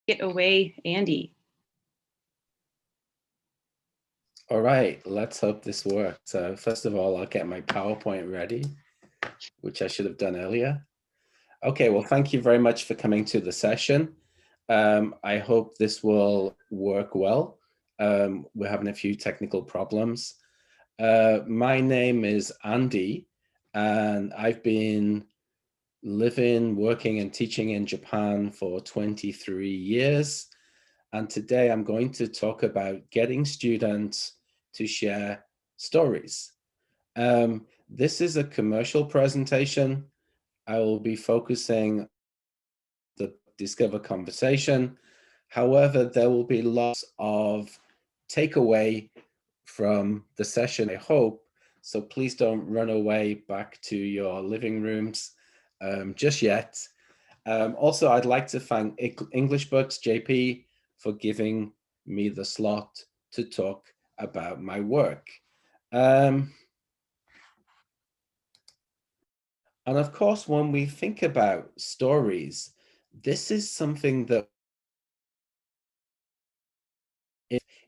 it away, Andy. All right, let's hope this works. So first of all, I'll get my PowerPoint ready, which I should have done earlier. Okay, well, thank you very much for coming to the session. I hope this will work well. We're having a few technical problems. My name is Andy, and I've been living, working, and teaching in Japan for 23 years. And today I'm going to talk about getting students to share stories. This is a commercial presentation. I will be focusing on the Discover Conversation. However, there will be lots of takeaway from the session, I hope. So please don't run away back to your living rooms just yet. Also, I'd like to thank englishbooks.jp for giving me the slot to talk about my work. And of course, when we think about stories, this is something that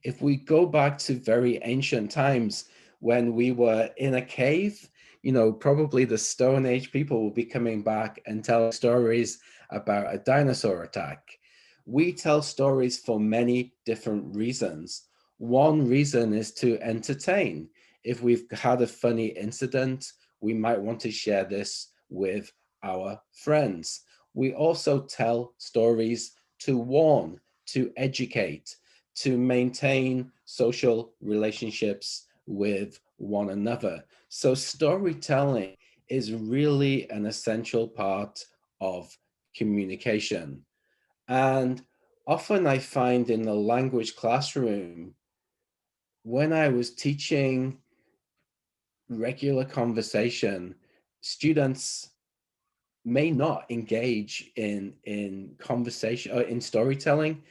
if we go back to very ancient times when we were in a cave, you know, probably the Stone Age people will be coming back and telling stories about a dinosaur attack. We tell stories for many different reasons. One reason is to entertain. If we've had a funny incident, we might want to share this with our friends. We also tell stories to warn, to educate, to maintain social relationships with one another. So storytelling is really an essential part of communication. And often I find in the language classroom, when I was teaching regular conversation, students may not engage in conversation or in storytelling,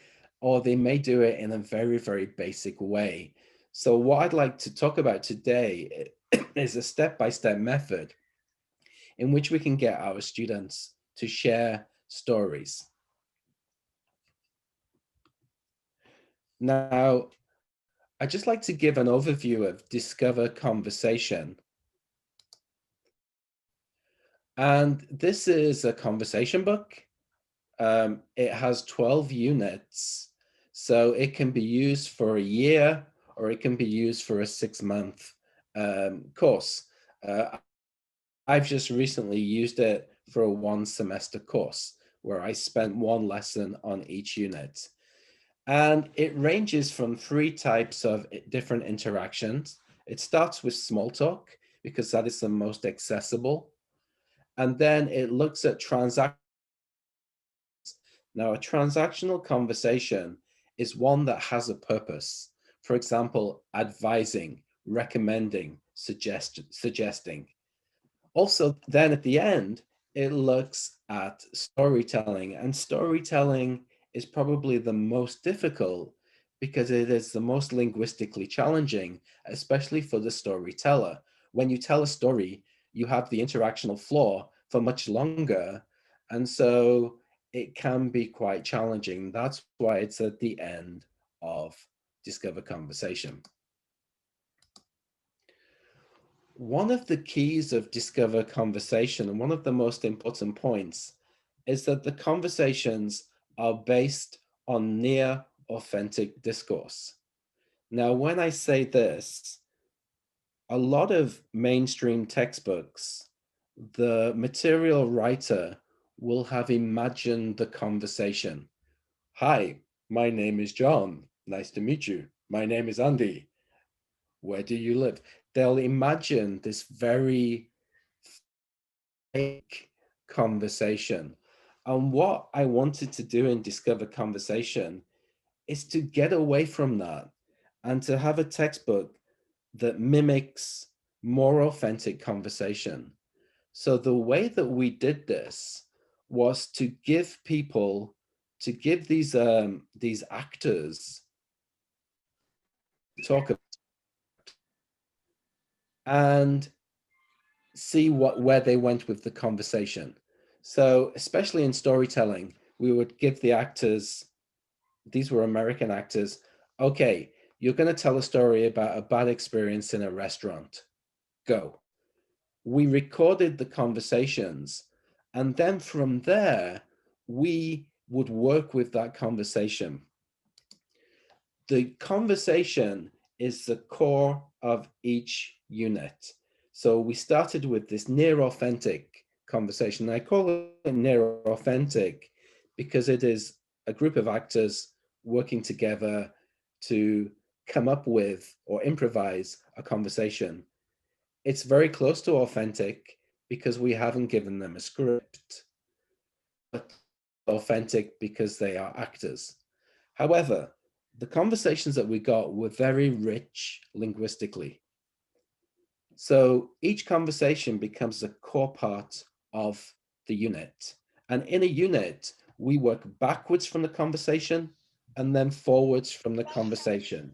or they may do it in a very, very basic way. So what I'd like to talk about today is a step-by-step method in which we can get our students to share stories. Now, I'd just like to give an overview of Discover Conversation. And this is a conversation book. It has 12 units, so it can be used for a year or it can be used for a 6-month course. I've just recently used it for a 1-semester course where I spent 1 lesson on each unit. And it ranges from 3 types of different interactions. It starts with small talk because that is the most accessible. And then it looks at transactions. Now, a transactional conversation is one that has a purpose. For example, advising, recommending, suggesting. Also, then at the end, it looks at storytelling, and storytelling is probably the most difficult because it is the most linguistically challenging, especially for the storyteller. When you tell a story, you have the interactional flow for much longer, and so it can be quite challenging. That's why it's at the end of Discover Conversation. One of the keys of Discover Conversation, and one of the most important points, is that the conversations are based on near authentic discourse. Now, when I say this, a lot of mainstream textbooks, the material writer will have imagined the conversation. Hi, my name is John. Nice to meet you. My name is Andy. Where do you live? They'll imagine this very fake conversation. And what I wanted to do in Discover Conversation is to get away from that and to have a textbook that mimics more authentic conversation. So the way that we did this was to give people, to give these actors talk about and see where they went with the conversation. So especially in storytelling, we would give the actors these were American actors. Okay, you're going to tell a story about a bad experience in a restaurant. Go. We recorded the conversations, and then from there, we would work with that conversation. The conversation is the core of each unit. So we started with this near authentic conversation. I call it near authentic because it is a group of actors working together to come up with or improvise a conversation. It's very close to authentic because we haven't given them a script, but authentic because they are actors. However, the conversations that we got were very rich linguistically. So each conversation becomes a core part of the unit. And in a unit, we work backwards from the conversation and then forwards from the conversation.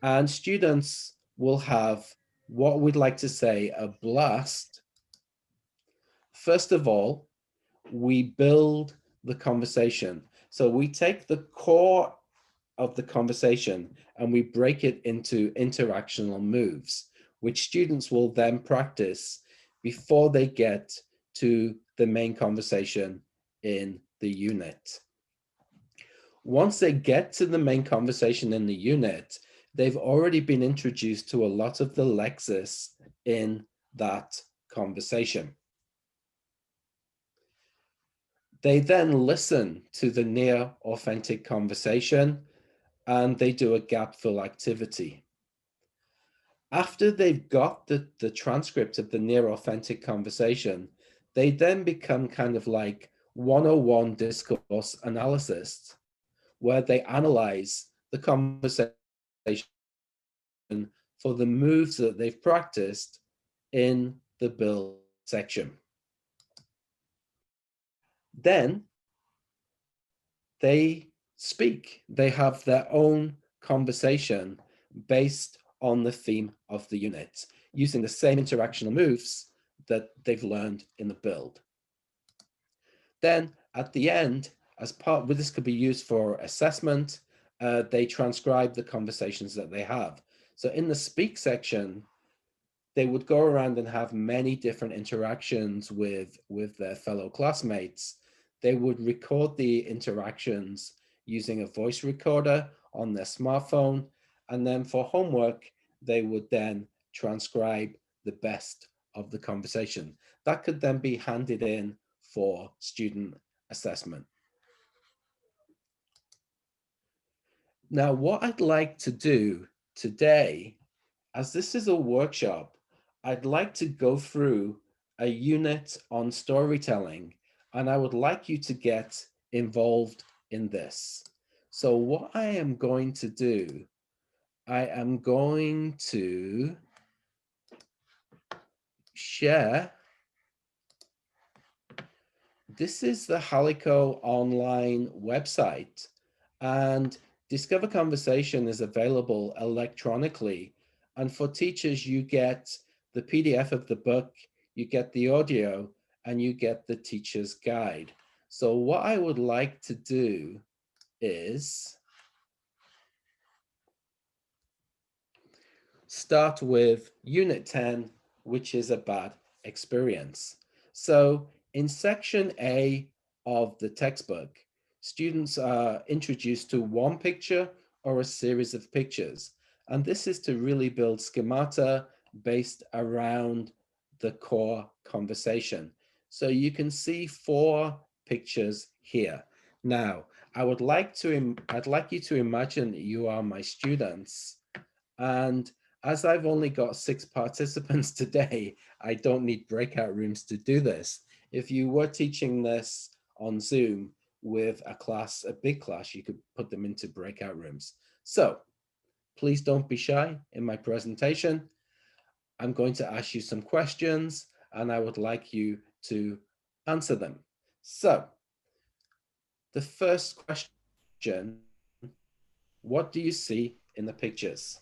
And students will have what we'd like to say a blast. First of all, we build the conversation. So we take the core of the conversation and we break it into interactional moves, which students will then practice before they get to the main conversation in the unit. Once they get to the main conversation in the unit, they've already been introduced to a lot of the lexis in that conversation. They then listen to the near authentic conversation and they do a gap fill activity. After they've got the transcript of the near authentic conversation, they then become kind of like 101 discourse analysts, where they analyze the conversation for the moves that they've practiced in the build section. Then they speak. They have their own conversation based on the theme of the unit, using the same interactional moves that they've learned in the build. Then at the end, as part, well, this could be used for assessment, they transcribe the conversations that they have. So in the speak section, they would go around and have many different interactions with their fellow classmates. They would record the interactions using a voice recorder on their smartphone. And then for homework, they would then transcribe the best of the conversation. That could then be handed in for student assessment. Now, what I'd like to do today, as this is a workshop, I'd like to go through a unit on storytelling, and I would like you to get involved in this. So what I am going to do, I am going to share. This is the Halico online website, and Discover Conversation is available electronically. And for teachers, you get the PDF of the book, you get the audio, and you get the teacher's guide. So what I would like to do is start with Unit 10, which is a bad experience. So in section A of the textbook, students are introduced to one picture or a series of pictures. And this is to really build schemata based around the core conversation. So you can see 4 pictures here. Now, I'd like you to imagine that you are my students, and as I've only got 6 participants today, I don't need breakout rooms to do this. If you were teaching this on Zoom with a class, a big class, you could put them into breakout rooms. So please don't be shy in my presentation. I'm going to ask you some questions and I would like you to answer them. So the first question, what do you see in the pictures?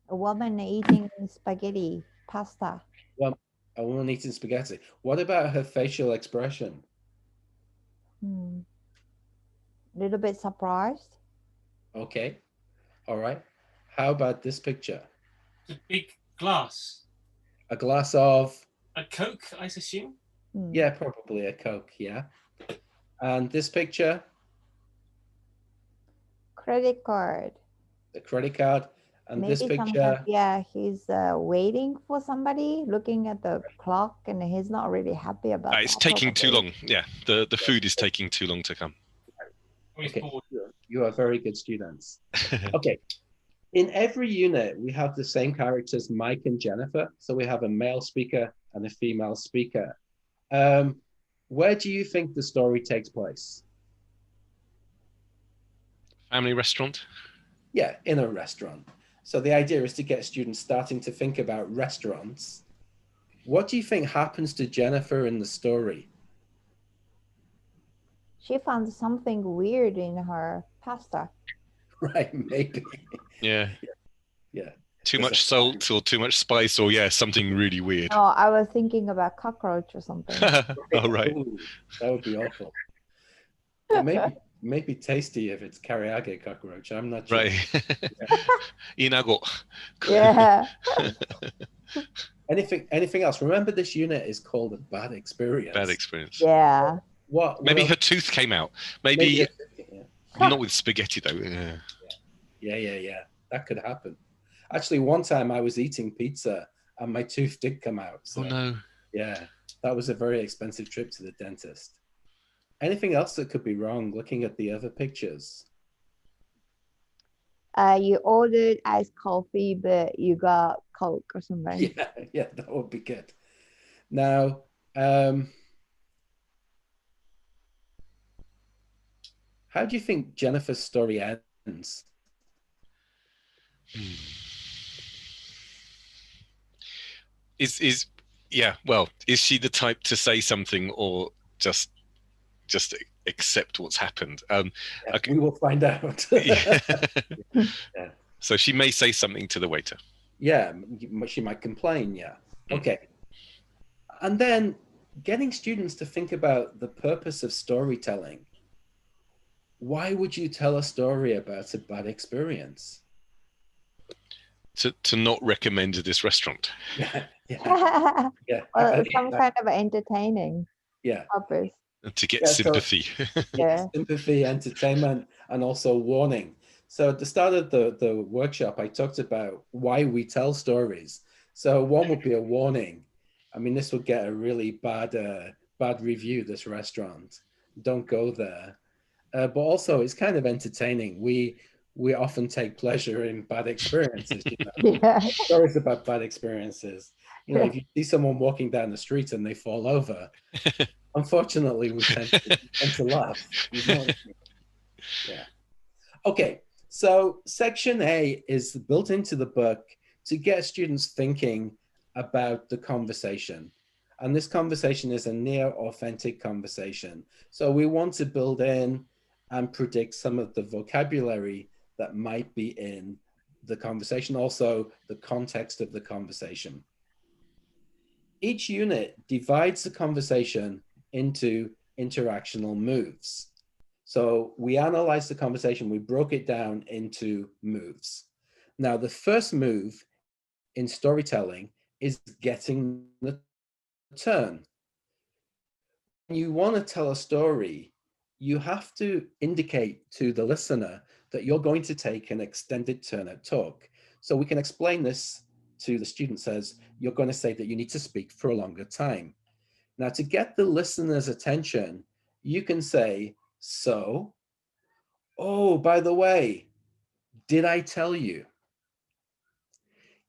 A woman eating spaghetti, pasta. Well, a woman eating spaghetti. What about her facial expression? little bit surprised. Okay. All right. How about this picture? The big glass. A glass of, A Coke, I assume. yeah, probably a Coke, yeah. And this picture, Credit card. the credit card. And this Maybe some kind, picture, yeah, he's waiting for somebody, looking at the clock, and he's not really happy about It's that. taking too probably. long. Yeah, the food is taking too long to come. He's okay, bored. you are very good students. Okay. In every unit, we have the same characters, Mike and Jennifer. So we have a male speaker and a female speaker. Where do you think the story takes place? Family restaurant. Yeah, in a restaurant. So the idea is to get students starting to think about restaurants. What do you think happens to Jennifer in the story? She found something weird in her pasta. Right, maybe. Yeah. Yeah. Too much salt or too much spice or something really weird. No, I was thinking about cockroach or something. Oh, right. Ooh, that would be awful. Maybe tasty if it's karaage cockroach. I'm not sure. Right. Inago. Yeah. Anything else? Remember, this unit is called a bad experience. Bad experience. Yeah. What Maybe else? her tooth came out. Maybe Yeah. not with spaghetti though. Yeah. That could happen. Actually, one time I was eating pizza and my tooth did come out. So, Oh no. yeah, that was a very expensive trip to the dentist. Anything else that could be wrong looking at the other pictures? You ordered iced coffee, but you got Coke or something. Yeah, that would be good. Now, how do you think Jennifer's story ends? Is she the type to say something or just accept what's happened? Okay. We will find out. Yeah. So she may say something to the waiter. Yeah, she might complain. Yeah. Okay. And then getting students to think about the purpose of storytelling. Why would you tell a story about a bad experience? To not recommend this restaurant. Yeah. Well, some kind of entertaining purpose. To get sympathy. Sympathy, entertainment, and also warning. So at the start of the workshop, I talked about why we tell stories. So one would be a warning. I mean, this would get a really bad review, this restaurant. Don't go there. But also, it's kind of entertaining. We often take pleasure in bad experiences. Stories about bad experiences. If you see someone walking down the street and they fall over, unfortunately, we tend to laugh. Yeah. Okay. So section A is built into the book to get students thinking about the conversation. And this conversation is a near authentic conversation. So we want to build in and predict some of the vocabulary that might be in the conversation, also the context of the conversation. Each unit divides the conversation into interactional moves. So we analyzed the conversation, we broke it down into moves. Now, the first move in storytelling is getting the turn. When you want to tell a story, you have to indicate to the listener that you're going to take an extended turn at talk. So we can explain this to the students as you're going to say that you need to speak for a longer time. Now, to get the listener's attention, you can say, so, oh, by the way, did I tell you?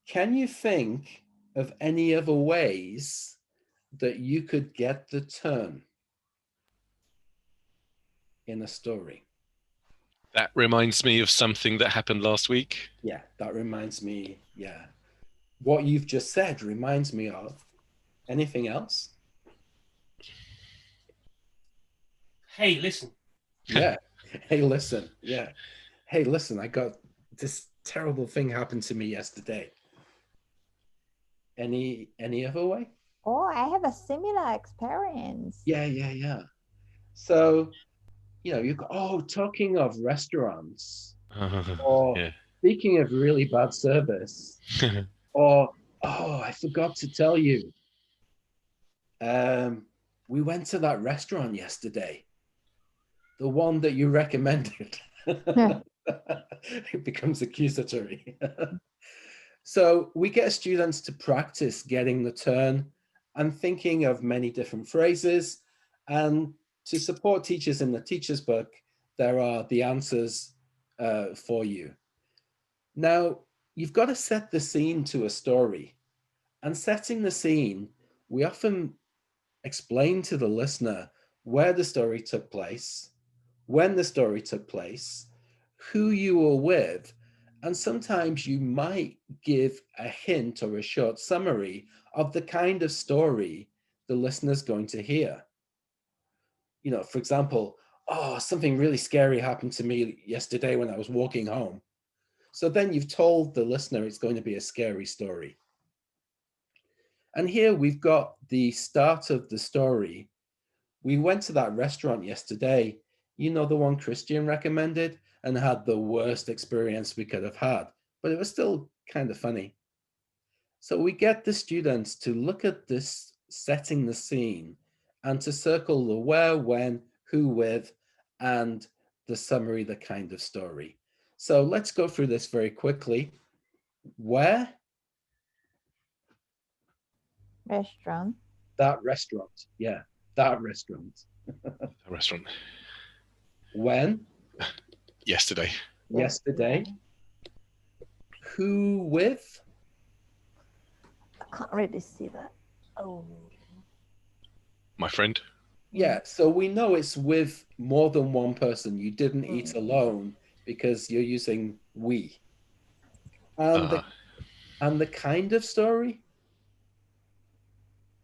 Can you think of any other ways that you could get the turn in a story? That reminds me of something that happened last week. Yeah, that reminds me, yeah. What you've just said reminds me of. Anything else? Hey, listen. Yeah. Hey, listen. Yeah. Hey, listen, I got this terrible thing happened to me yesterday. Any other way? Oh, I have a similar experience. Yeah. So you go, oh, talking of restaurants, or Yeah. speaking of really bad service, or, oh, I forgot to tell you, we went to that restaurant yesterday, the one that you recommended. It becomes accusatory. So we get students to practice getting the turn and thinking of many different phrases. And to support teachers in the teacher's book, there are the answers for you. Now, you've got to set the scene to a story. And setting the scene, we often explain to the listener where the story took place, when the story took place, who you were with, and sometimes you might give a hint or a short summary of the kind of story the listener's going to hear. For example, oh, something really scary happened to me yesterday when I was walking home. So then you've told the listener it's going to be a scary story. And here we've got the start of the story. We went to that restaurant yesterday, the one Christian recommended, and had the worst experience we could have had, but it was still kind of funny. So we get the students to look at this setting the scene and to circle the where, when, who with, and the summary, the kind of story. So let's go through this very quickly. Where? Restaurant. That restaurant. Yeah, that restaurant. A restaurant. When? Yesterday. Yesterday. Who with? I can't really see that. Oh. My friend. Yeah, so we know it's with more than one person. You didn't eat alone because you're using we. And the kind of story?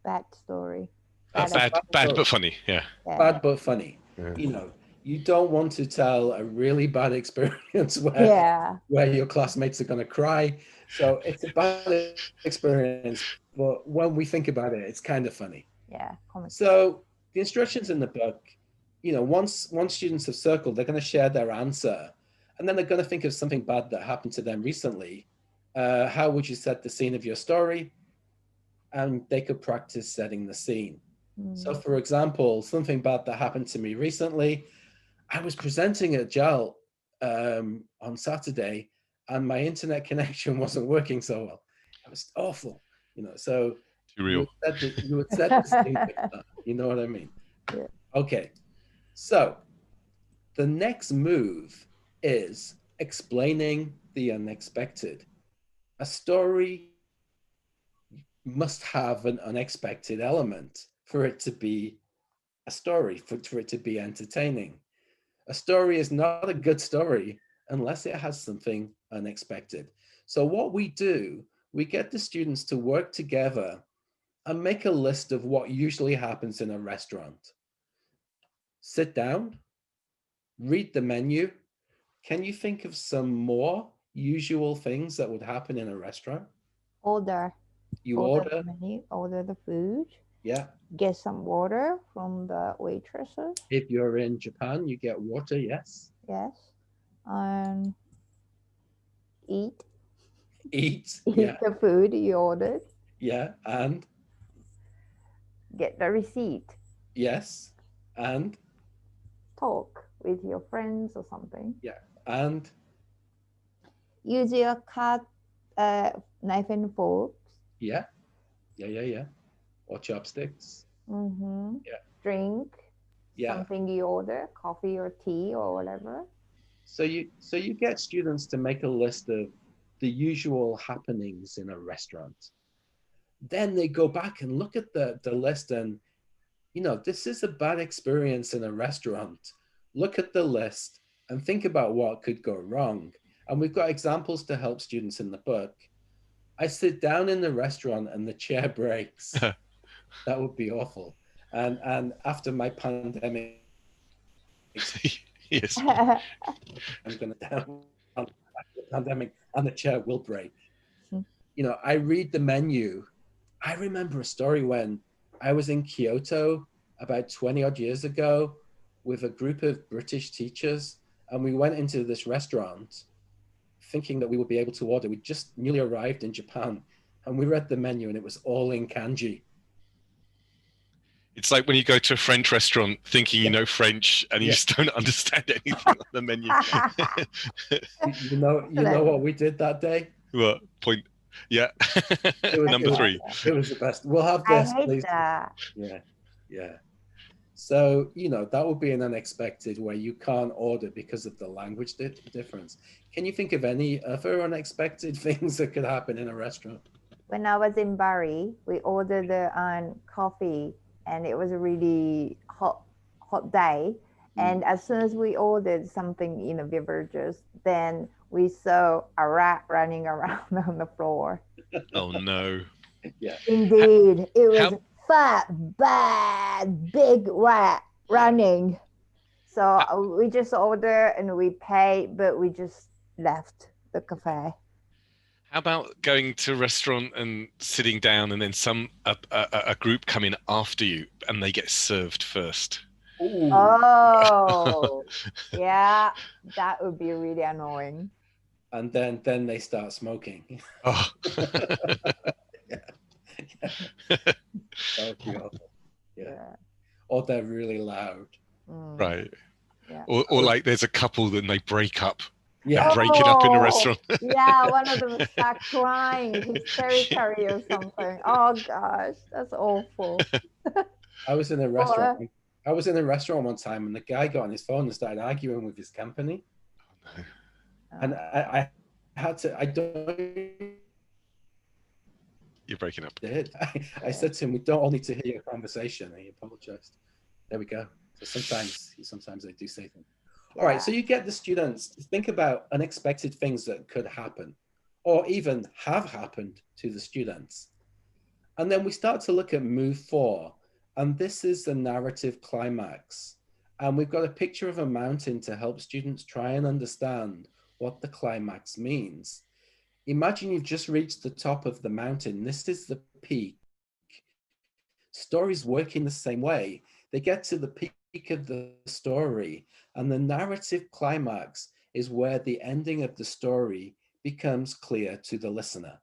Bad story. Bad but funny. Yeah. Bad but funny. Yeah. You don't want to tell a really bad experience where your classmates are going to cry. So it's a bad experience, but when we think about it, it's kind of funny. Yeah. So the instructions in the book, once students have circled, they're going to share their answer, and then they're going to think of something bad that happened to them recently. How would you set the scene of your story? And they could practice setting the scene. So for example, something bad that happened to me recently, I was presenting at JALT on Saturday, and my internet connection wasn't working so well. It was awful, so Too real. you would set the scene like that. You know what I mean? Yeah. Okay, so the next move is explaining the unexpected. A story must have an unexpected element for it to be a story, for it to be entertaining. A story is not a good story unless it has something unexpected. So what we do, we get the students to work together and make a list of what usually happens in a restaurant. Sit down, read the menu. Can you think of some more usual things that would happen in a restaurant? Order. You order. The menu, order the food. Yeah. Get some water from the waitresses. If you're in Japan, you get water, yes. Yes. Eat. Eat, Eat the food you ordered. Yeah, and? Get the receipt. Yes, and? Talk with your friends or something. Yeah, and? Use your knife and forks. Yeah. Or chopsticks. Mm-hmm. Yeah. Drink. Yeah. Something you order, coffee or tea or whatever. So you get students to make a list of the usual happenings in a restaurant. Then they go back and look at the list and, this is a bad experience in a restaurant. Look at the list and think about what could go wrong. And we've got examples to help students in the book. I sit down in the restaurant and the chair breaks. That would be awful. And after my pandemic, yes, I'm going to down the pandemic and the chair will break. I read the menu. I remember a story when I was in Kyoto about 20 odd years ago. with a group of British teachers, and we went into this restaurant thinking that we would be able to order. We just newly arrived in Japan, and we read the menu and it was all in kanji. It's like when you go to a French restaurant thinking you know French and you Yeah. just don't understand anything on the menu. You know what we did that day? What point? Yeah. Number 3. It was the best. We'll have I this, hate please. that. Yeah. So, that would be an unexpected where you can't order because of the language difference. Can you think of any other unexpected things that could happen in a restaurant? When I was in Bali, we ordered coffee, and it was a really hot day. And as soon as we ordered something in the beverages, then we saw a rat running around on the floor. Oh no. Yeah. Indeed, it was fat, bad, big rat running. So we just ordered and we paid, but we just left the cafe. How about going to a restaurant and sitting down and then a group come in after you and they get served first? Ooh. Oh, yeah, that would be really annoying. And then they start smoking. Oh. Yeah. Or they're really loud. Right. Yeah. Or like there's a couple that they break up. Yeah. And break it up in a restaurant. Yeah, one of them start crying hysterically or something. Oh gosh, that's awful. I was in a restaurant. I was in a restaurant one time, and the guy got on his phone and started arguing with his company. Oh, no. And I had to. I don't. You're breaking up. I said to him, "We don't all need to hear your conversation." And he apologized. There we go. So sometimes they do say things. All right, so you get the students to think about unexpected things that could happen or even have happened to the students. And then we start to look at move 4, and this is the narrative climax. And we've got a picture of a mountain to help students try and understand what the climax means. Imagine you've just reached the top of the mountain. This is the peak. Stories work in the same way. They get to the peak of the story, and the narrative climax is where the ending of the story becomes clear to the listener.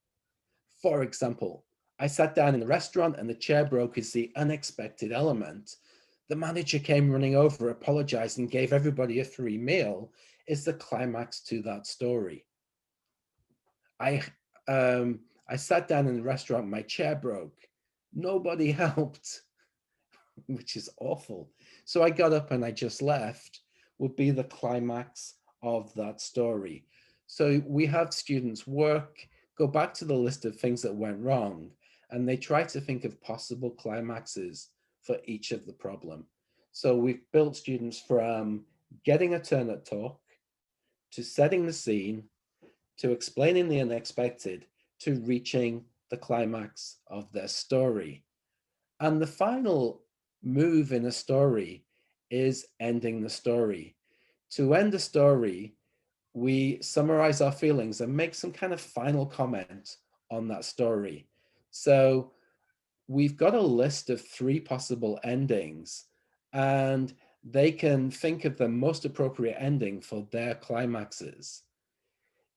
For example, I sat down in the restaurant and the chair broke is the unexpected element. The manager came running over, apologized, and gave everybody a free meal is the climax to that story. I sat down in the restaurant, my chair broke. Nobody helped, which is awful. So I got up and I just left would be the climax of that story. So we have students go back to the list of things that went wrong, and they try to think of possible climaxes for each of the problem. So we've built students from getting a turn at talk, to setting the scene, to explaining the unexpected, to reaching the climax of their story. And the final move in a story is ending the story. To end the story, we summarize our feelings and make some kind of final comment on that story. So we've got a list of 3 possible endings, and they can think of the most appropriate ending for their climaxes.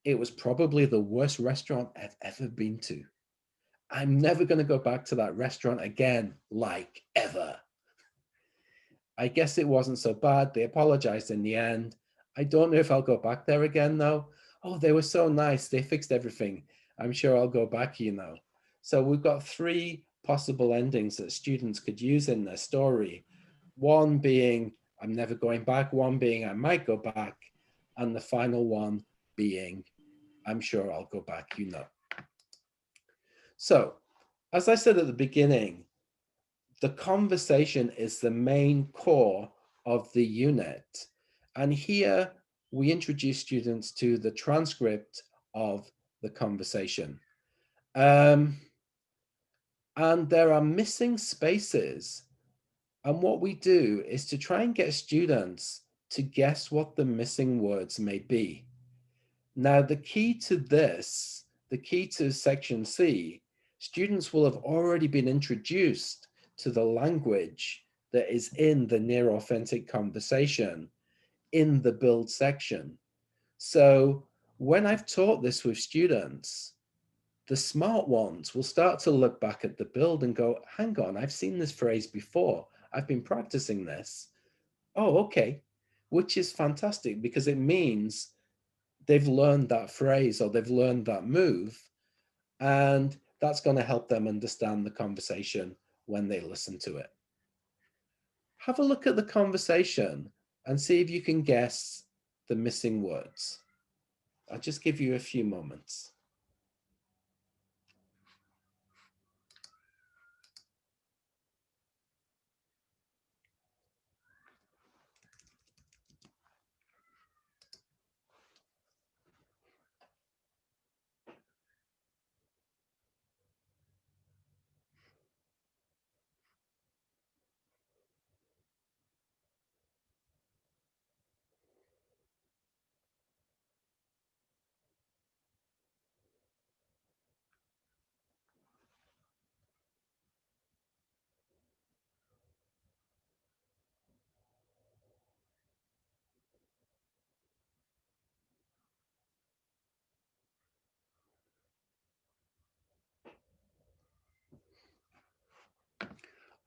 It was probably the worst restaurant I've ever been to. I'm never going to go back to that restaurant again, like ever. I guess it wasn't so bad. They apologized in the end. I don't know if I'll go back there again, though. Oh, they were so nice. They fixed everything. I'm sure I'll go back, So we've got 3 possible endings that students could use in their story. One being, I'm never going back. One being, I might go back. And the final one being, I'm sure I'll go back, So, as I said at the beginning, the conversation is the main core of the unit. And here we introduce students to the transcript of the conversation. And there are missing spaces. And what we do is to try and get students to guess what the missing words may be. Now, the key to section C, students will have already been introduced to the language that is in the near authentic conversation in the build section. So when I've taught this with students, the smart ones will start to look back at the build and go, hang on, I've seen this phrase before. I've been practicing this. Oh, okay. Which is fantastic because it means they've learned that phrase or they've learned that move. And that's going to help them understand the conversation when they listen to it. Have a look at the conversation and see if you can guess the missing words. I'll just give you a few moments.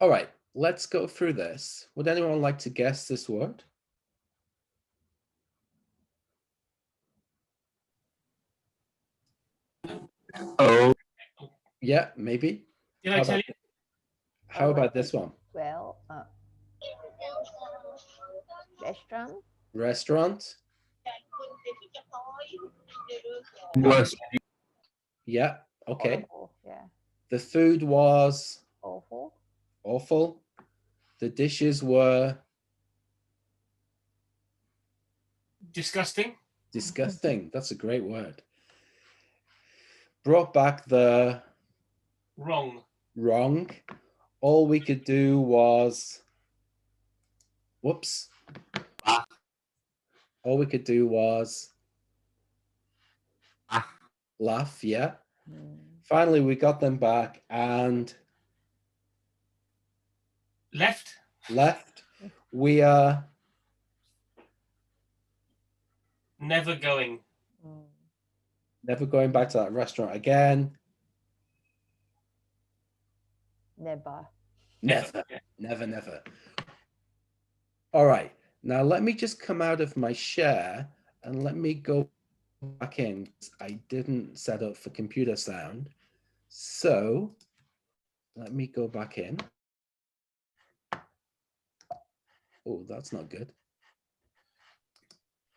All right, let's go through this. Would anyone like to guess this word? Oh. Yeah, maybe. Did I tell you? How about this one? Well, restaurant. Restaurant. Was Yeah, okay. Horrible. Yeah. The food was Awful. awful. The dishes were Disgusting. disgusting. That's a great word. Brought back the Wrong. wrong. All we could do was, whoops. All we could do was laugh, yeah. Finally, we got them back and Left. We are Never going. never going back to that restaurant again. Never. Never, Yeah. never. All right, now let me just come out of my share and let me go back in. I didn't set up for computer sound. So let me go back in. Oh, that's not good.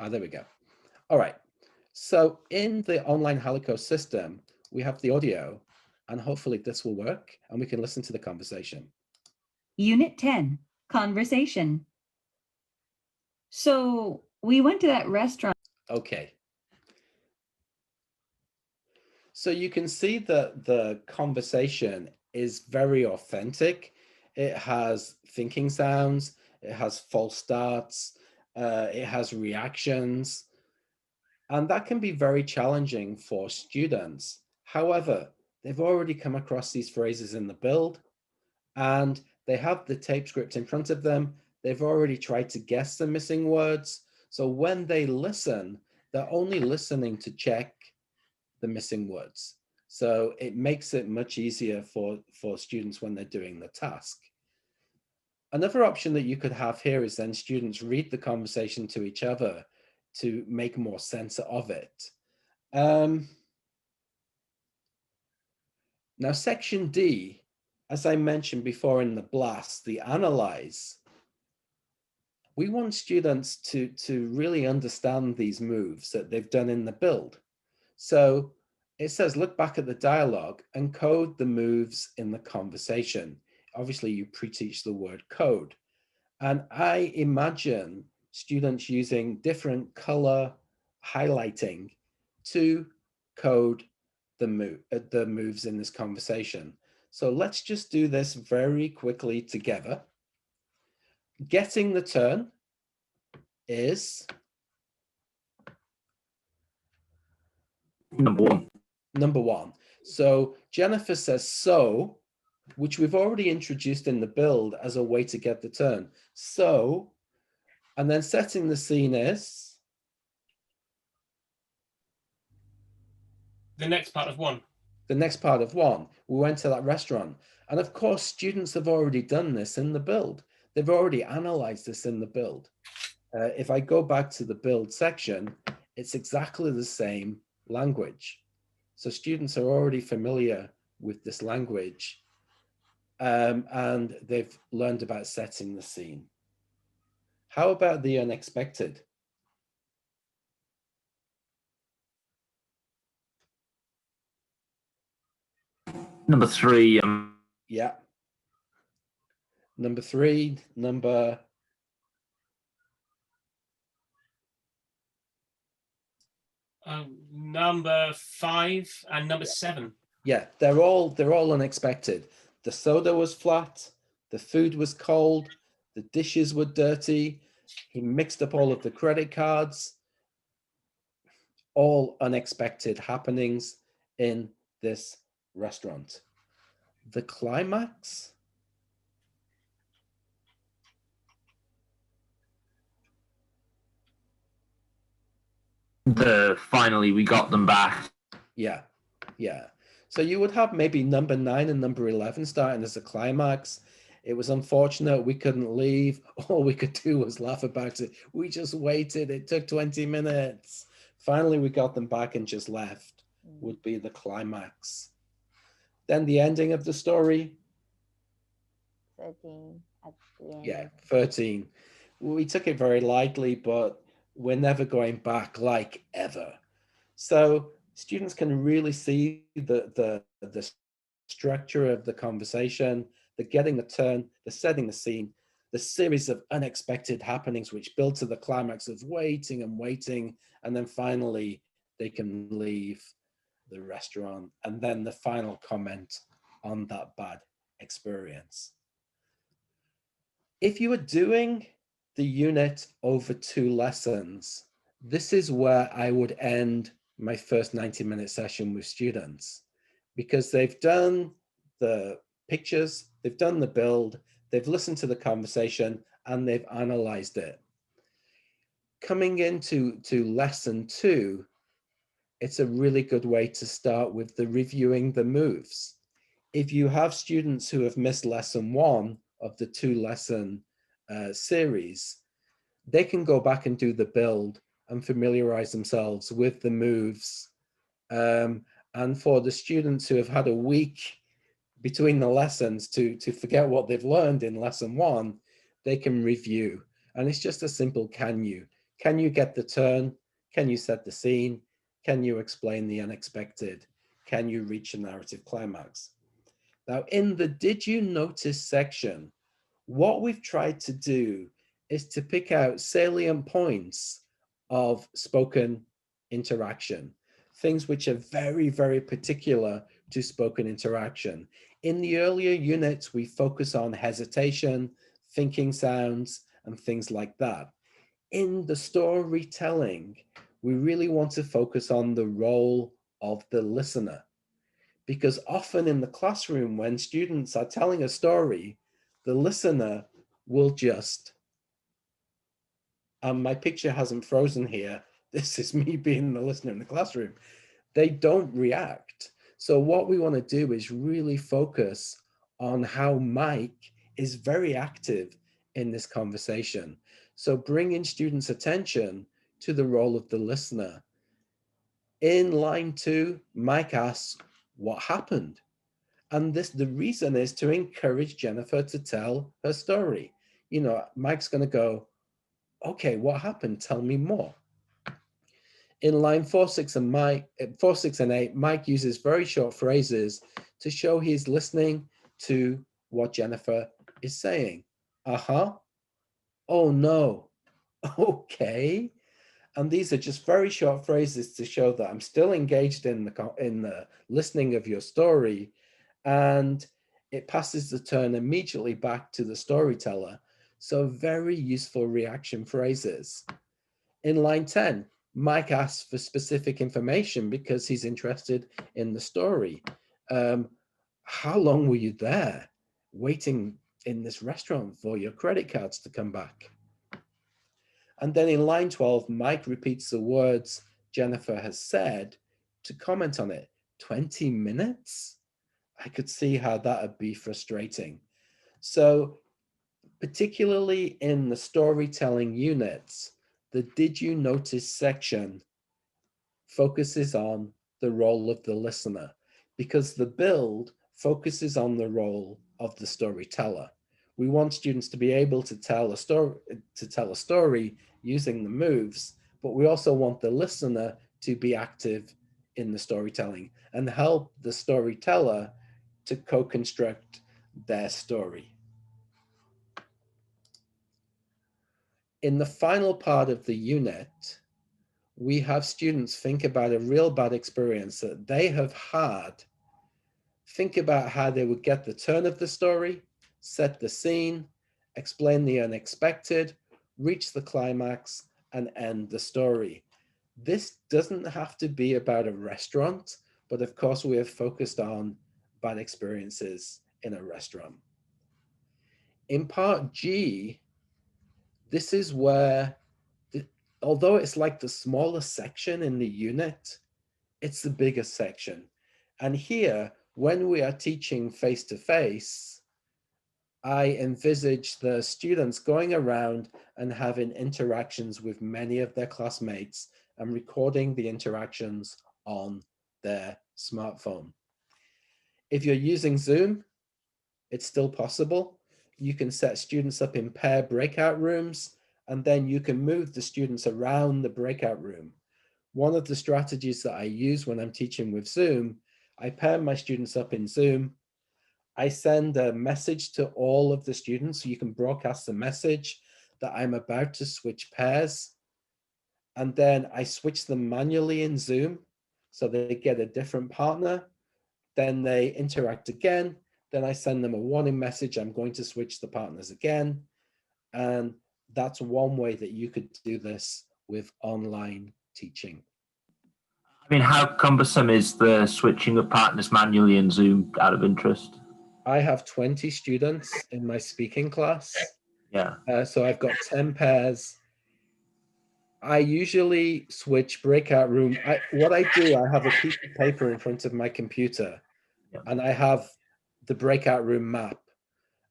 Ah, there we go. All right. So in the online Halico system, we have the audio, and hopefully this will work and we can listen to the conversation. Unit 10, conversation. So we went to that restaurant. Okay. So you can see that the conversation is very authentic. It has thinking sounds, it has false starts, it has reactions, and that can be very challenging for students. However, they've already come across these phrases in the build, and they have the tape script in front of them. They've already tried to guess the missing words. So when they listen, they're only listening to check the missing words. So it makes it much easier for students when they're doing the task. Another option that you could have here is then students read the conversation to each other to make more sense of it. Now, section D, as I mentioned before in the blast, the analyze, we want students to really understand these moves that they've done in the build. So it says, look back at the dialogue and code the moves in the conversation. Obviously, you pre-teach the word code. And I imagine students using different color highlighting to code the moves in this conversation. So let's just do this very quickly together. Getting the turn is number one. Number one. So Jennifer says so, which we've already introduced in the build as a way to get the turn. So, and then setting the scene is The next part of 1. the next part of 1. We went to that restaurant. And of course, students have already done this in the build. They've already analyzed this in the build. If I go back to the build section, it's exactly the same language. So students are already familiar with this language, and they've learned about setting the scene. How about the unexpected? Number 3. Yeah. Number 3, number Number 5 and number 7. Yeah, they're all unexpected. The soda was flat, the food was cold, the dishes were dirty, he mixed up all of the credit cards, all unexpected happenings in this restaurant. The climax? Finally we got them back. Yeah, yeah. So you would have maybe number 9 and number 11 starting as a climax. It was unfortunate we couldn't leave. All we could do was laugh about it. We just waited. It took 20 minutes. Finally, we got them back and just left would be the climax. Then the ending of the story. 13 at the end. Yeah, 13. We took it very lightly, but we're never going back, like, ever. So students can really see the structure of the conversation, the getting the turn, the setting the scene, the series of unexpected happenings which build to the climax of waiting and waiting, and then finally they can leave the restaurant, and then the final comment on that bad experience. If you are doing the unit over 2 lessons, this is where I would end my first 90-minute session with students, because they've done the pictures, they've done the build, they've listened to the conversation, and they've analyzed it. Coming into lesson 2, it's a really good way to start with the reviewing the moves. If you have students who have missed lesson 1 of the 2-lesson series, they can go back and do the build and familiarize themselves with the moves. And for the students who have had a week between the lessons to forget what they've learned in lesson 1, they can review. And it's just a simple can you. Can you get the turn? Can you set the scene? Can you explain the unexpected? Can you reach a narrative climax? Now, in the Did You Notice section, what we've tried to do is to pick out salient points of spoken interaction, things which are very, very particular to spoken interaction. In the earlier units, we focus on hesitation, thinking sounds, and things like that. In the storytelling, we really want to focus on the role of the listener, because often in the classroom, when students are telling a story, the listener will just, my picture hasn't frozen here. This is me being the listener in the classroom. They don't react. So what we want to do is really focus on how Mike is very active in this conversation. So bringing students' attention to the role of the listener. In line 2, Mike asks, what happened? And the reason is to encourage Jennifer to tell her story. You know, Mike's going to go, okay, what happened? Tell me more. In line 4, 6, and 8, Mike uses very short phrases to show he's listening to what Jennifer is saying. Uh-huh. Oh no. Okay. And these are just very short phrases to show that I'm still engaged in the listening of your story, and it passes the turn immediately back to the storyteller. So very useful reaction phrases. In line 10, Mike asks for specific information because he's interested in the story. how long were you there waiting in this restaurant for your credit cards to come back? And then in line 12, Mike repeats the words Jennifer has said to comment on it. 20 minutes? I could see how that would be frustrating. So particularly in the storytelling units, the Did You Notice section focuses on the role of the listener, because the build focuses on the role of the storyteller. We want students to be able to tell a story using the moves, but we also want the listener to be active in the storytelling and help the storyteller to co-construct their story. In the final part of the unit, we have students think about a real bad experience that they have had, think about how they would get the turn of the story, set the scene, explain the unexpected, reach the climax, and end the story. This doesn't have to be about a restaurant, but of course we have focused on bad experiences in a restaurant. In part G, this is where, although it's like the smallest section in the unit, it's the biggest section. And here, when we are teaching face-to-face, I envisage the students going around and having interactions with many of their classmates and recording the interactions on their smartphone. If you're using Zoom, it's still possible. You can set students up in pair breakout rooms, and then you can move the students around the breakout room. One of the strategies that I use when I'm teaching with Zoom, I pair my students up in Zoom. I send a message to all of the students, so you can broadcast the message that I'm about to switch pairs. And then I switch them manually in Zoom, so they get a different partner. Then they interact again. Then I send them a warning message, I'm going to switch the partners again. And that's one way that you could do this with online teaching. I mean, how cumbersome is the switching of partners manually in Zoom, out of interest? I have 20 students in my speaking class. Yeah. So I've got 10 pairs. I usually switch breakout room. What I do, I have a piece of paper in front of my computer, Yeah. and I have the breakout room map.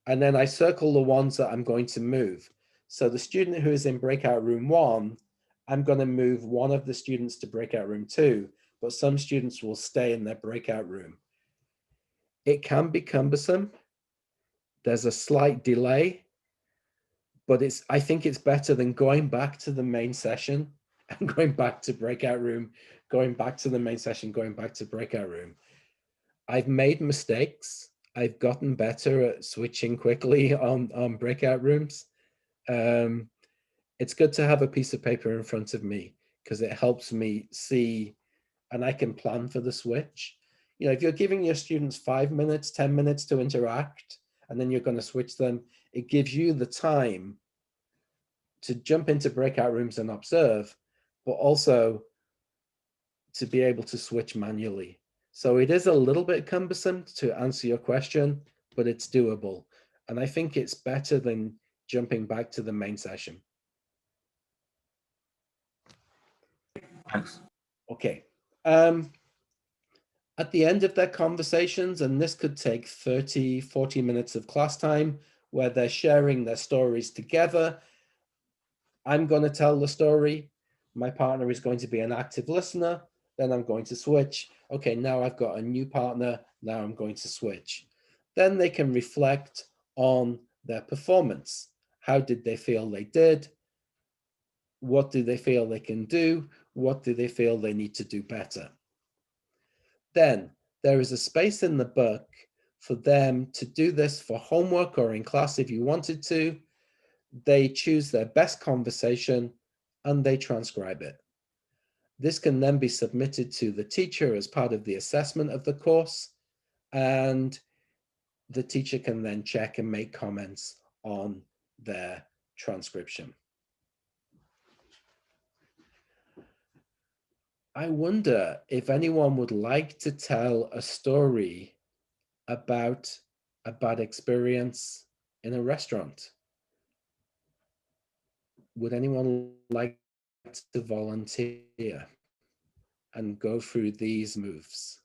And then I circle the ones that I'm going to move. So the student who is in breakout room 1, I'm going to move one of the students to breakout room 2, but some students will stay in their breakout room. It can be cumbersome. There's a slight delay, but I think it's better than going back to the main session and going back to breakout room, going back to the main session, going back to breakout room. I've made mistakes. I've gotten better at switching quickly on breakout rooms. It's good to have a piece of paper in front of me because it helps me see, and I can plan for the switch. You know, if you're giving your students 5 minutes, 10 minutes to interact, and then you're going to switch them, it gives you the time to jump into breakout rooms and observe, but also to be able to switch manually. So it is a little bit cumbersome, to answer your question, but it's doable. And I think it's better than jumping back to the main session. Thanks. Okay. At the end of their conversations, and this could take 30, 40 minutes of class time where they're sharing their stories together, I'm going to tell the story. My partner is going to be an active listener. Then I'm going to switch. Okay, now I've got a new partner. Now I'm going to switch. Then they can reflect on their performance. How did they feel they did? What do they feel they can do? What do they feel they need to do better? Then there is a space in the book for them to do this for homework or in class if you wanted to. They choose their best conversation and they transcribe it. This can then be submitted to the teacher as part of the assessment of the course, and the teacher can then check and make comments on their transcription. I wonder if anyone would like to tell a story about a bad experience in a restaurant? Would anyone like to volunteer and go through these moves?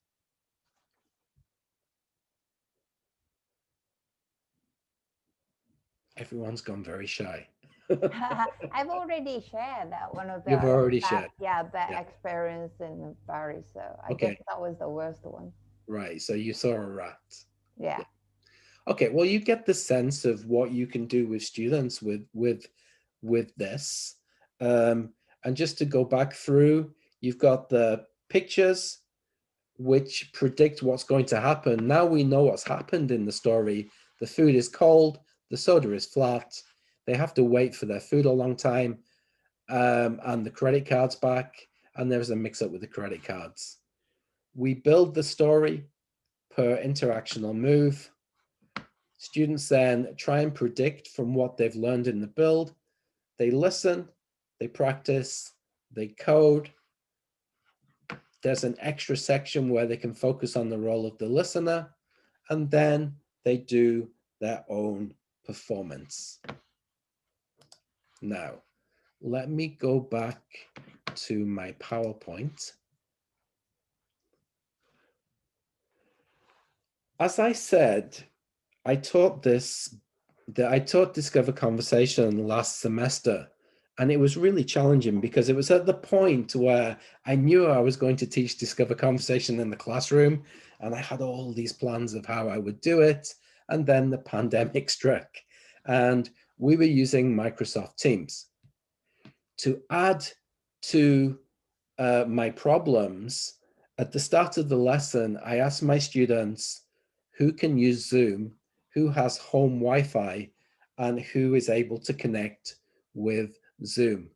Everyone's gone very shy. I've already shared that one of the You've already bad, shared. bad Yeah. experience in Paris. So I Okay. guess that was the worst one. Right. So you saw a rat. Yeah. Yeah. Okay. Well, you get the sense of what you can do with students with this. And just to go back through, you've got the pictures which predict what's going to happen. Now we know what's happened in the story. The food is cold, the soda is flat, they have to wait for their food a long time, and the credit card's back, and there's a mix-up with the credit cards. We build the story per interactional move. Students then try and predict from what they've learned in the build. They listen, they practice, they code. There's an extra section where they can focus on the role of the listener, and then they do their own performance. Now, let me go back to my PowerPoint. As I said, I taught Discover Conversation last semester, and it was really challenging because it was at the point where I knew I was going to teach Discover Conversation in the classroom, and I had all these plans of how I would do it, and then the pandemic struck, and we were using Microsoft Teams. To add to my problems, at the start of the lesson, I asked my students who can use Zoom, who has home Wi-Fi, and who is able to connect with Zoom.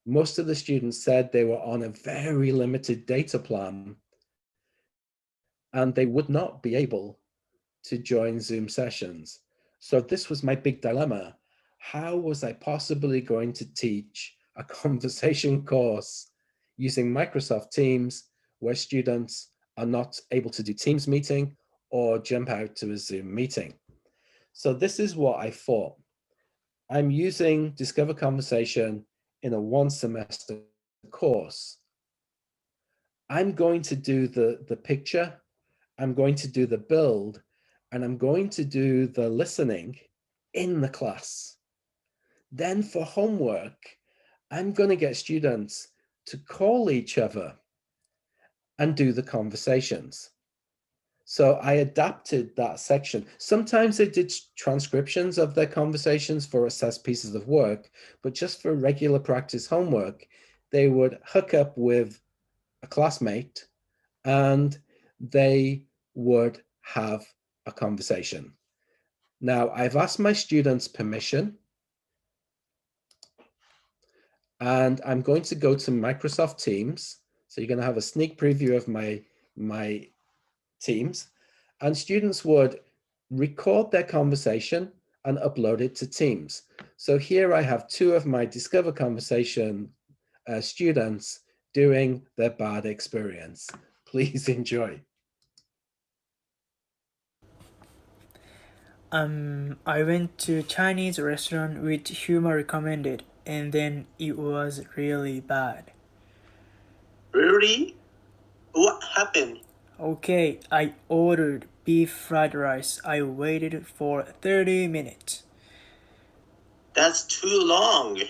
Most of the students said they were on a very limited data plan and they would not be able to join Zoom sessions. So this was my big dilemma. How was I possibly going to teach a conversation course using Microsoft Teams where students are not able to do Teams meeting or jump out to a Zoom meeting? So this is what I thought. I'm using Discover Conversation in a one semester course. I'm going to do the picture, I'm going to do the build, and I'm going to do the listening in the class. Then for homework, I'm going to get students to call each other and do the conversations. So I adapted that section. Sometimes they did transcriptions of their conversations for assessed pieces of work, but just for regular practice homework, they would hook up with a classmate and they would have a conversation. Now, I've asked my students permission, and I'm going to go to Microsoft Teams. So you're going to have a sneak preview of my Teams, and students would record their conversation and upload it to Teams. So here I have two of my Discover Conversation students doing their bad experience. Please enjoy. I went to a Chinese restaurant which Huma recommended, and then it was really bad. Really? What happened? Okay, I ordered beef fried rice. I waited for 30 minutes. That's too long.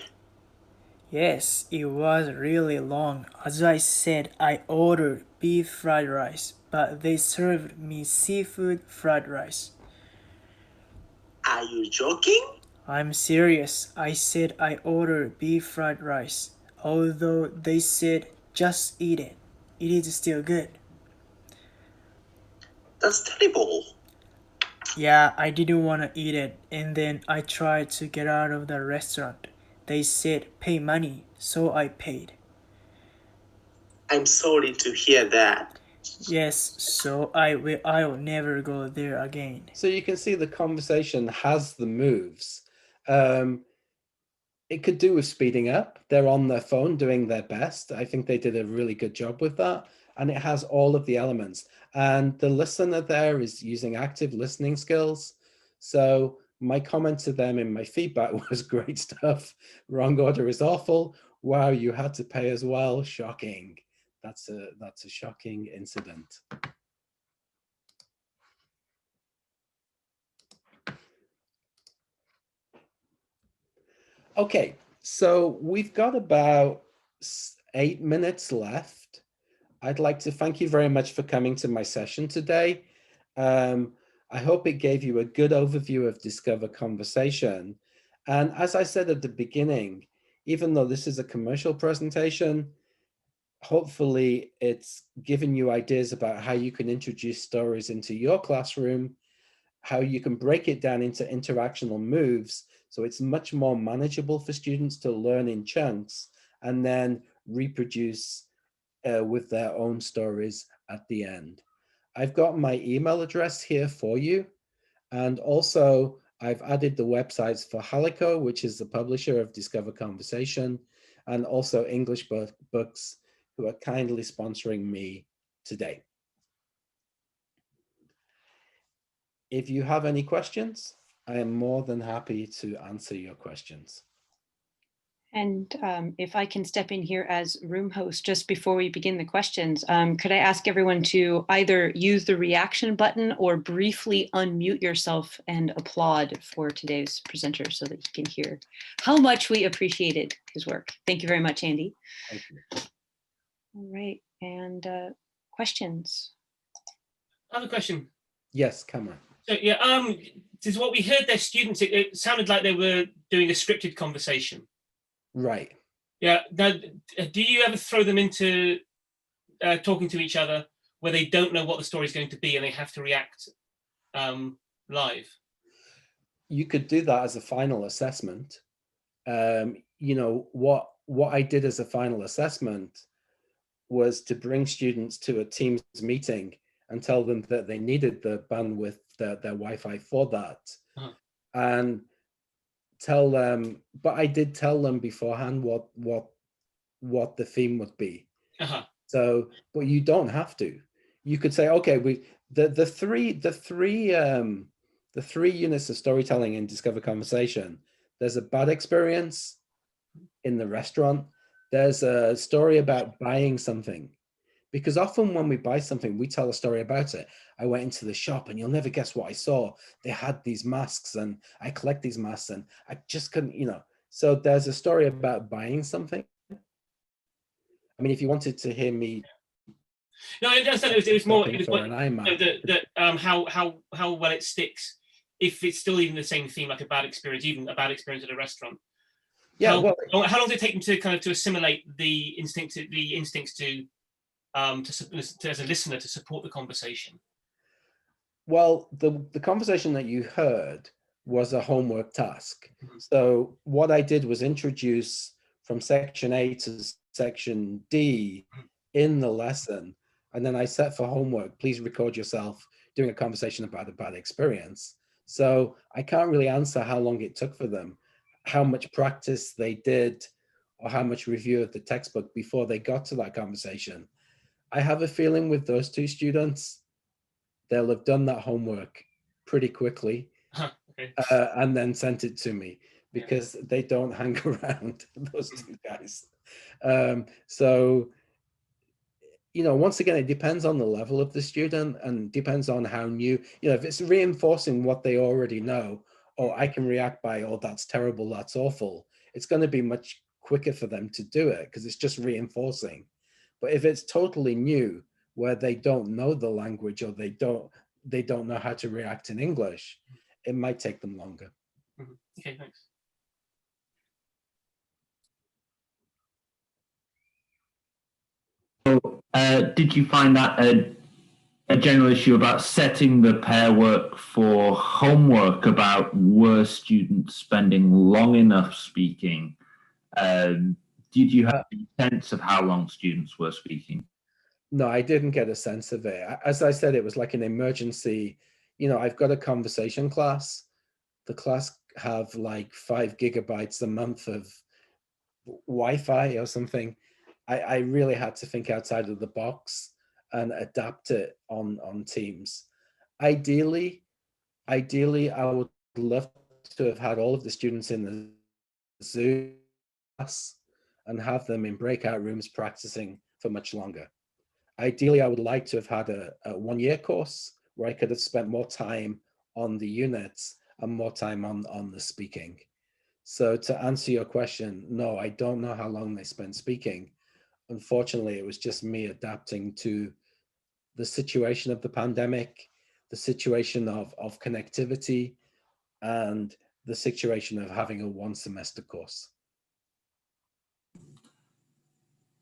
Yes, it was really long. As I said, I ordered beef fried rice, but they served me seafood fried rice. Are you joking? I'm serious. I said I ordered beef fried rice. Although they said just eat it. It is still good. That's terrible. Yeah, I didn't want to eat it, and then I tried to get out of the restaurant. They said pay money, so I paid. I'm sorry to hear that. Yes, so I'll never go there again. So you can see the conversation has the moves. It could do with speeding up. They're on their phone doing their best. I think they did a really good job with that. and it has all of the elements. And the listener there is using active listening skills. So my comment to them in my feedback was great stuff. Wrong order is awful. Wow, you had to pay as well. Shocking. That's a shocking incident. Okay, so we've got about 8 minutes left. I'd like to thank you very much for coming to my session today. I hope it gave you a good overview of Discover Conversation. And as I said at the beginning, even though this is a commercial presentation, hopefully it's given you ideas about how you can introduce stories into your classroom, how you can break it down into interactional moves, so it's much more manageable for students to learn in chunks and then reproduce with their own stories at the end. I've got my email address here for you. And also I've added the websites for Halico, which is the publisher of Discover Conversation, and also English Books, who are kindly sponsoring me today. If you have any questions, I am more than happy to answer your questions. And if I can step in here as room host, just before we begin the questions, could I ask everyone to either use the reaction button or briefly unmute yourself and applaud for today's presenter so that you can hear how much we appreciated his work. Thank you very much, Andy. Thank you. All right, and questions? I have a question. Yes, Cameron. So yeah, this is what we heard their students, it sounded like they were doing a scripted conversation. Right. Yeah. Now, do you ever throw them into talking to each other where they don't know what the story is going to be and they have to react live? You could do that as a final assessment. You know, what I did as a final assessment was to bring students to a Teams meeting and tell them that they needed the bandwidth, their Wi-Fi for that. And tell them, but I did tell them beforehand what the theme would be. So, but you don't have to. You could say, okay, the three units of storytelling in Discover Conversation. There's a bad experience in the restaurant. There's a story about buying something. Because often when we buy something, we tell a story about it. I went into the shop and you'll never guess what I saw. They had these masks and I collect these masks and I just couldn't, you know. So there's a story about buying something. I mean, if you wanted to hear me. No, I understand it was more, it was what, how well it sticks if it's still even the same theme, like a bad experience, even a bad experience at a restaurant. Yeah. How long does it take them to kind of to assimilate the instincts to as a listener to support the conversation? Well, the conversation that you heard was a homework task. So what I did was introduce from section A to section D in the lesson. And then I set for homework, please record yourself doing a conversation about a bad experience. So I can't really answer how long it took for them, how much practice they did, or how much review of the textbook before they got to that conversation. I have a feeling with those two students, they'll have done that homework pretty quickly and then sent it to me because they don't hang around, those two guys. So, you know, once again, it depends on the level of the student and depends on how new, you know, if it's reinforcing what they already know, oh, I can react by, oh, that's terrible, that's awful. It's going to be much quicker for them to do it because it's just reinforcing. But if it's totally new, where they don't know the language or they don't know how to react in English, it might take them longer. Okay, thanks. So, did you find that a general issue about setting the pair work for homework, about were students spending long enough speaking? Did you have a sense of how long students were speaking? No, I didn't get a sense of it. As I said, it was like an emergency. You know, I've got a conversation class. The class have like 5 gigabytes a month of Wi-Fi or something. I really had to think outside of the box. and adapt it on Teams. Ideally, I would love to have had all of the students in the Zoom class and have them in breakout rooms practicing for much longer. Ideally, I would like to have had a 1-year course where I could have spent more time on the units and more time on the speaking. So to answer your question, no, I don't know how long they spent speaking. Unfortunately, it was just me adapting to the situation of the pandemic, the situation of connectivity, and the situation of having a 1-semester course.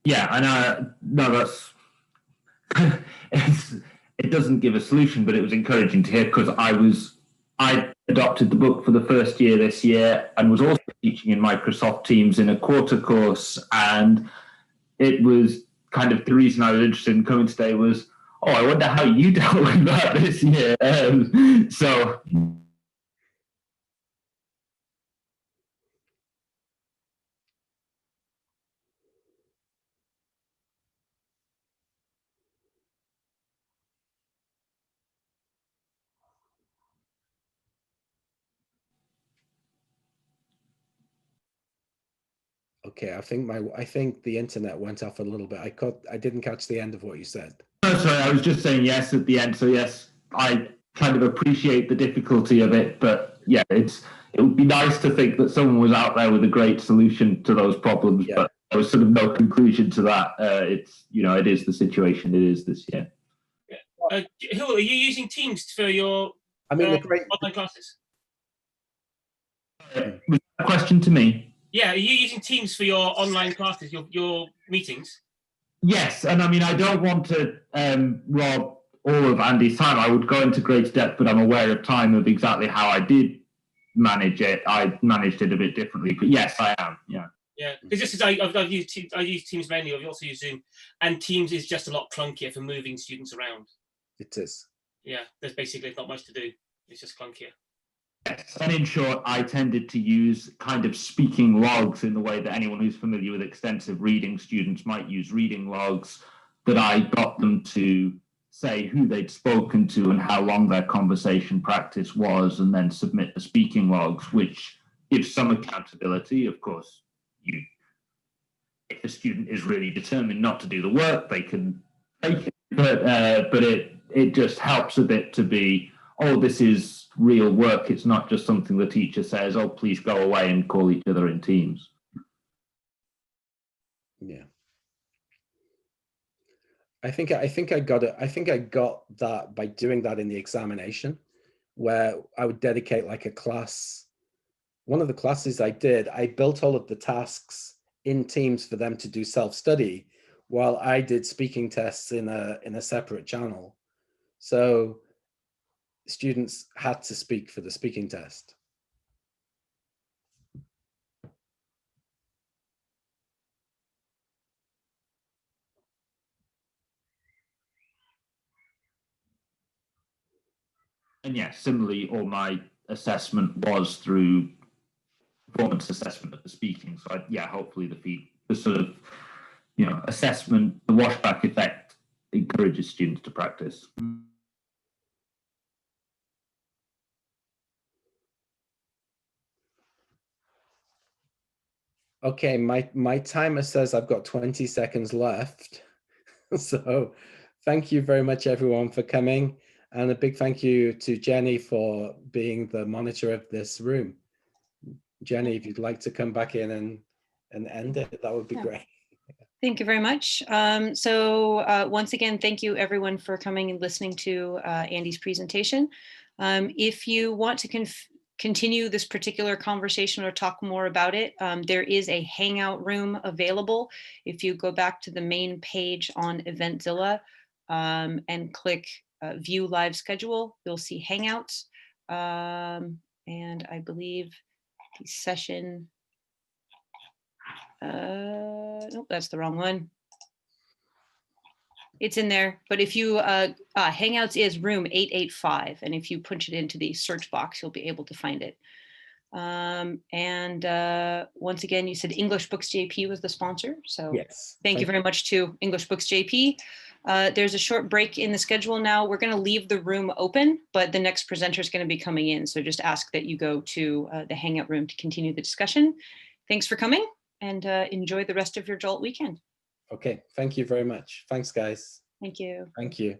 Yeah, and no, that's it doesn't give a solution, but it was encouraging to hear because I adopted the book for the first year this year and was also teaching in Microsoft Teams in a quarter course, and it was kind of the reason I was interested in coming today was, oh, I wonder how you dealt with that this year. So. Okay, I think the internet went off a little bit. I didn't catch the end of what you said. No, sorry, I was just saying yes at the end. So yes, I kind of appreciate the difficulty of it, but yeah, it would be nice to think that someone was out there with a great solution to those problems, but there was sort of no conclusion to that. It's, it is the situation it is this year. Who are you using Teams for your online classes? Was that a question to me? Yeah, are you using Teams for your online classes, your meetings? Yes, and I mean, I don't want to rob all of Andy's time. I would go into great depth, but I'm aware of time of exactly how I did manage it. I managed it a bit differently, but yes, I am. Yeah. Yeah, because this is I've used Teams mainly. I've also used Zoom, and Teams is just a lot clunkier for moving students around. It is. Yeah, there's basically not much to do. It's just clunkier. Yes, and in short, I tended to use kind of speaking logs in the way that anyone who's familiar with extensive reading students might use reading logs, that I got them to say who they'd spoken to and how long their conversation practice was, and then submit the speaking logs, which gives some accountability. Of course, if a student is really determined not to do the work, they can take it, but it just helps a bit to be, oh, this is real work. It's not just something the teacher says, oh, please go away and call each other in Teams. Yeah. I think I got it. I think I got that by doing that in the examination, where I would dedicate like a class. One of the classes I did, I built all of the tasks in Teams for them to do self-study, while I did speaking tests in a separate channel. So students had to speak for the speaking test. And yeah, similarly, all my assessment was through performance assessment of the speaking. So hopefully the sort of, assessment, the washback effect encourages students to practice. Okay, my timer says I've got 20 seconds left. So thank you very much, everyone, for coming. And a big thank you to Jenny for being the monitor of this room. Jenny, if you'd like to come back in and end it, that would be great. Thank you very much. So once again, thank you everyone for coming and listening to Andy's presentation. If you want to continue this particular conversation or talk more about it, there is a Hangout room available. If you go back to the main page on Eventzilla and click View Live Schedule, you'll see Hangouts. And I believe the session, nope, that's the wrong one. It's in there, but if you, Hangouts is room 885, and if you punch it into the search box, you'll be able to find it. And once again, you said English Books JP was the sponsor, so yes, thank you very much to English Books JP. There's a short break in the schedule now. We're going to leave the room open, but the next presenter is going to be coming in. So just ask that you go to the Hangout room to continue the discussion. Thanks for coming, and enjoy the rest of your JALT weekend. Okay, thank you very much. Thanks, guys. Thank you. Thank you.